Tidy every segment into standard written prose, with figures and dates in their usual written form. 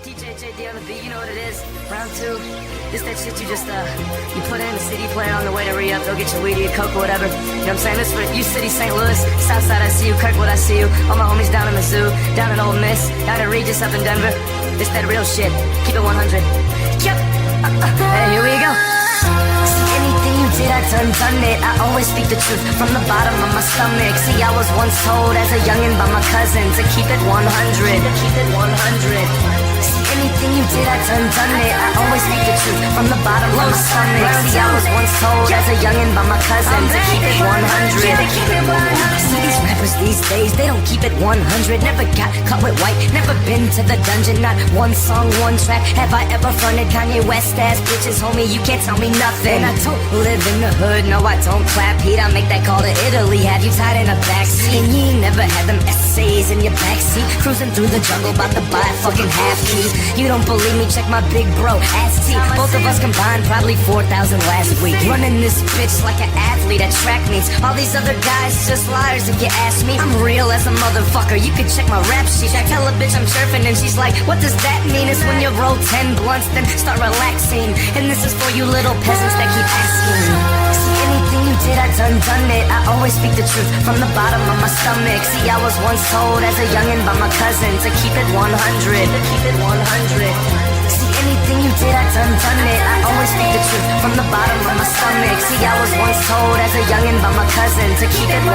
TJJD on the beat, you know what it is. Round two. This that shit you just, you put in the CD player on the way to re-up. Go get your weed or your coke or whatever. You know what I'm saying? This for you city, St. Louis. Southside, I see you. Kirkwood, I see you. All my homies down in Mizzou. Down in Ole Miss. Down in Regis, up in Denver. This that real shit. Keep it 100. Yep. Hey, here we go. See, anything you did, I done it. I always speak the truth from the bottom of my stomach. See, I was once told as a youngin' by my cousin to keep it 100. To keep it 100. Anything you did, I done it. I always speak the truth from the bottom of my stomach. See, I was once told as a youngin' by my cousin to keep it 100. See, these rappers these days, they don't keep it 100. Never got caught with white, never been to the dungeon. Not one song, one track have I ever fronted. Kanye West ass bitches, homie, you can't tell me nothing. I don't live in the hood, no, I don't clap heat. I make that call to Italy, have you tied in a backseat. And you ain't never had them essays in your backseat, cruising through the jungle, about to buy a fucking half key. You don't believe me, check my big bro, ass T. Both of us combined, probably 4,000 last week. Running this bitch like an athlete at track meets. All these other guys just liars if you ask me. I'm real as a motherfucker, you can check my rap sheet. I tell a bitch I'm chirping and she's like, what does that mean? It's when you roll 10 blunts, then start relaxing. And this is for you little peasants that keep asking. See, anything you did, I done it. I always speak the truth from the bottom of my stomach. See, I was once told as a youngin' by my cousin to keep it 100. To keep it 100. See, anything you did, I done it. I always speak the truth from the bottom of my stomach. See, I was once told as a youngin' by my cousin to keep it 100.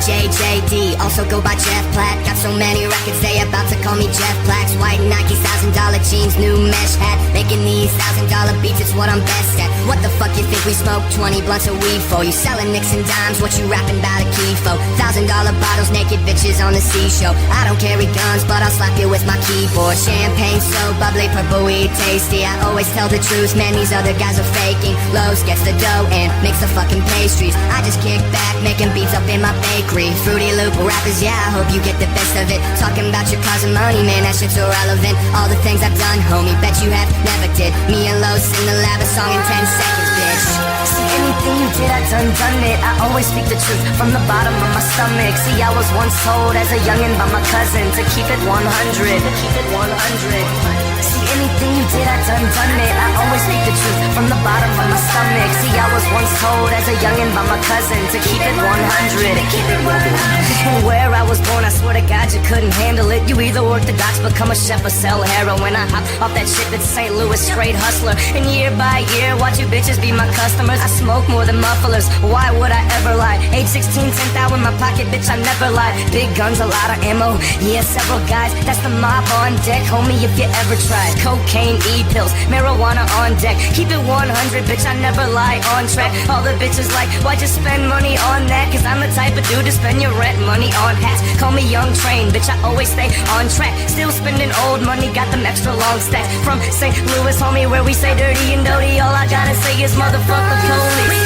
DJJD, also go by Jeff Platt. Got so many records, they about to call me Jeff Plax. White Nike, $1,000 jeans, new mesh hat. Making these $1,000 beats, it's what I'm best at. What the fuck you think we smoke 20 blunts of weed for? You selling nicks and dimes, what you rapping about a key for? $1,000 bottles, naked bitches on the seashore. I don't carry guns, but I'll slap you with my keyboard. Champagne so bubbly, purple weed tasty. I always tell the truth, man, these other guys are faking. Lowe's gets the dough and makes the fucking pastries. I just kick back, making beats up in my bakery. Fruity Loop rappers, yeah, I hope you get the best of it. Talking about your cause and money, man, that shit's irrelevant. All the things I've done, homie, bet you have never did. Me and Lowe's in the lab, a song in 10 seconds, bitch. See, anything you did, I done it. I always speak the truth from the bottom of my stomach. See, I was once told as a youngin' by my cousin to keep it 100. To keep it 100. See, anything you did, I done it. I always speak the truth from the bottom of my stomach. See, I was once told as a youngin' by my cousin to keep it 100. To keep it 100. And where I was born, I swear to God, you couldn't handle it. You either orthodox, become a chef, or sell heroin. I hop off that shit that's St. Louis, straight hustler. And year by year, watch you bitches be my customers. I smoke more than mufflers, why would I ever lie? Age 16, 10 thou in my pocket, bitch, I never lied. Big guns, a lot of ammo, yeah, several guys. That's the mob on deck, homie, if you ever tried. Cocaine, e-pills, marijuana on deck. Keep it 100, bitch, I never lie on track. All the bitches like, why'd you spend money on that? Cause I'm the type of dude to spend your rent money on hats. Call me Young Train, bitch, I always stay on track. Still spending old money, got them extra long stacks. From St. Louis, homie, where we say dirty and doty. All I gotta say is motherfucker police.